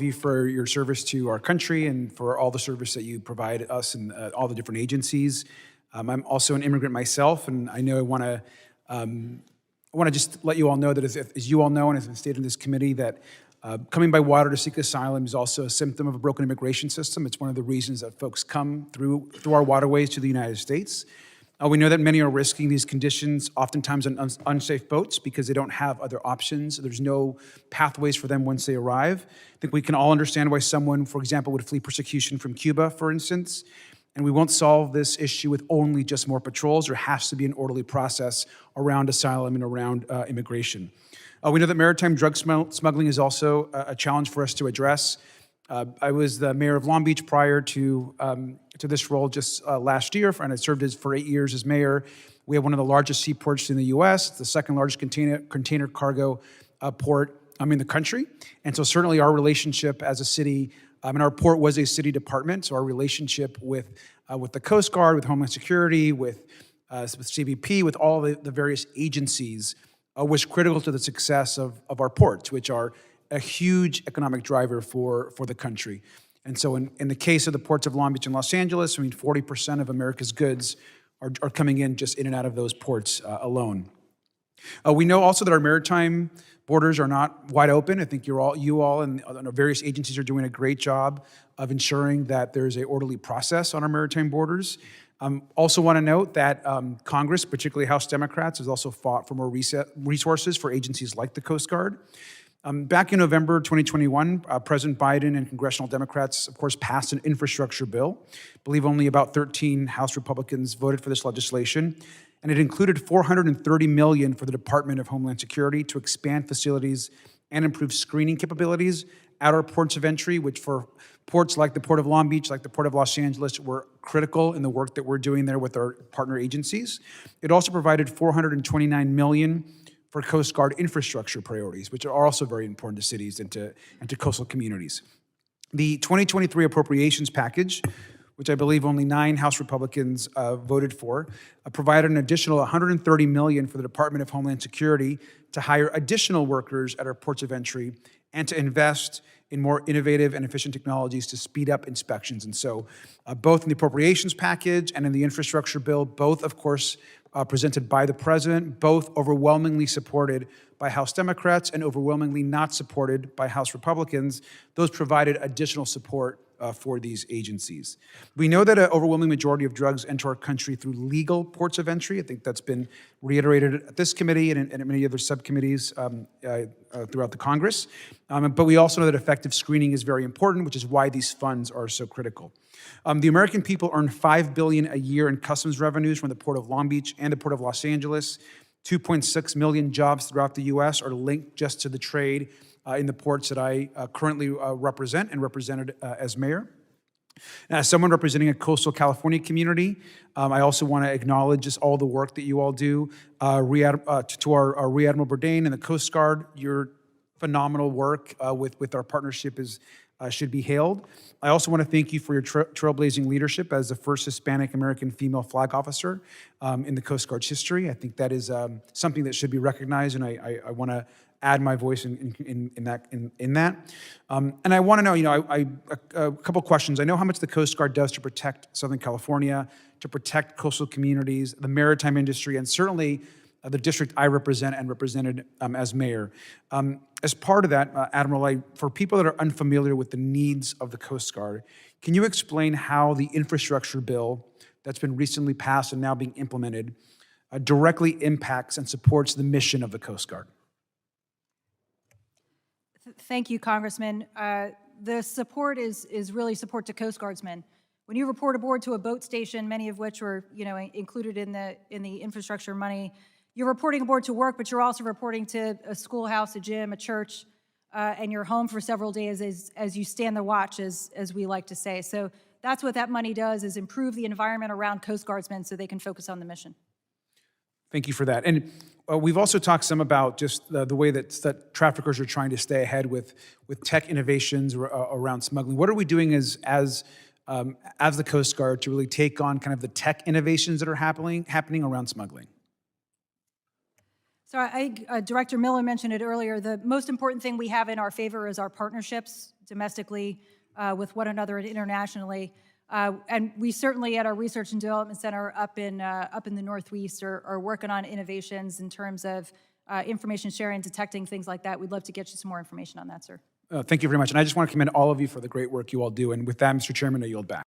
you for your service to our country and for all the service that you provide us and all the different agencies. I'm also an immigrant myself, and I know I want to just let you all know that as you all know and has been stated in this committee, that coming by water to seek asylum is also a symptom of a broken immigration system. It's one of the reasons that folks come through our waterways to the United States. We know that many are risking these conditions, oftentimes on unsafe boats, because they don't have other options. There's no pathways for them once they arrive. I think we can all understand why someone, for example, would flee persecution from Cuba, for instance. And we won't solve this issue with only just more patrols. There has to be an orderly process around asylum and around immigration. We know that maritime drug smuggling is also a challenge for us to address. I was the mayor of Long Beach prior to this role just last year, and I served for 8 years as mayor. We have one of the largest seaports in the U.S., the second largest container cargo port in the country. And so certainly our relationship as a city, and our port was a city department, so our relationship with the Coast Guard, with Homeland Security, with CBP, with all the various agencies was critical to the success of our ports, which are a huge economic driver for the country. And so in the case of the ports of Long Beach and Los Angeles, 40% of America's goods are coming in just in and out of those ports alone. We know also that our maritime borders are not wide open. I think you all and our various agencies are doing a great job of ensuring that there's an orderly process on our maritime borders. Also want to note that Congress, particularly House Democrats, has also fought for more resources for agencies like the Coast Guard. Back in November 2021, President Biden and congressional Democrats, of course, passed an infrastructure bill. I believe only about 13 House Republicans voted for this legislation, and it included $430 million for the Department of Homeland Security to expand facilities and improve screening capabilities at our ports of entry, which for ports like the Port of Long Beach, like the Port of Los Angeles, were critical in the work that we're doing there with our partner agencies. It also provided $429 million for Coast Guard infrastructure priorities, which are also very important to cities and to coastal communities. The 2023 appropriations package, which I believe only 9 House Republicans voted for, provided an additional $130 million for the Department of Homeland Security to hire additional workers at our ports of entry and to invest in more innovative and efficient technologies to speed up inspections. And so both in the appropriations package and in the infrastructure bill, both, of course, presented by the president, both overwhelmingly supported by House Democrats and overwhelmingly not supported by House Republicans, those provided additional support for these agencies. We know that an overwhelming majority of drugs enter our country through legal ports of entry. I think that's been reiterated at this committee and in many other subcommittees throughout the Congress. But we also know that effective screening is very important, which is why these funds are so critical. The American people earn $5 billion a year in customs revenues from the Port of Long Beach and the Port of Los Angeles. 2.6 million jobs throughout the U.S. are linked just to the trade in the ports that I currently represent and represented as mayor. As someone representing a coastal California community, I also want to acknowledge just all the work that you all do. To our Rear Admiral Bourdain and the Coast Guard, your phenomenal work with our partnership should be hailed. I also want to thank you for your trailblazing leadership as the first Hispanic American female flag officer in the Coast Guard's history. I think that is something that should be recognized, and I want to add my voice in that. And I want to know, a couple questions. I know how much the Coast Guard does to protect Southern California, to protect coastal communities, the maritime industry, and certainly the district I represent and represented as mayor. As part of that, Admiral, for people that are unfamiliar with the needs of the Coast Guard, can you explain how the infrastructure bill that's been recently passed and now being implemented directly impacts and supports the mission of the Coast Guard? Thank you, Congressman. The support is really support to Coast Guardsmen. When you report aboard to a boat station, many of which were included in the infrastructure money, you're reporting aboard to work, but you're also reporting to a schoolhouse, a gym, a church, and you're home for several days as you stand the watch, as we like to say. So that's what that money does, is improve the environment around Coast Guardsmen so they can focus on the mission. Thank you for that. And we've also talked some about just the way that traffickers are trying to stay ahead with tech innovations around smuggling. What are we doing as the Coast Guard to really take on kind of the tech innovations that are happening around smuggling? So Director Miller mentioned it earlier. The most important thing we have in our favor is our partnerships domestically with one another and internationally. And we certainly at our Research and Development Center up in the Northeast are working on innovations in terms of information sharing, detecting things like that. We'd love to get you some more information on that, sir. Thank you very much. And I just want to commend all of you for the great work you all do. And with that, Mr. Chairman, I yield back.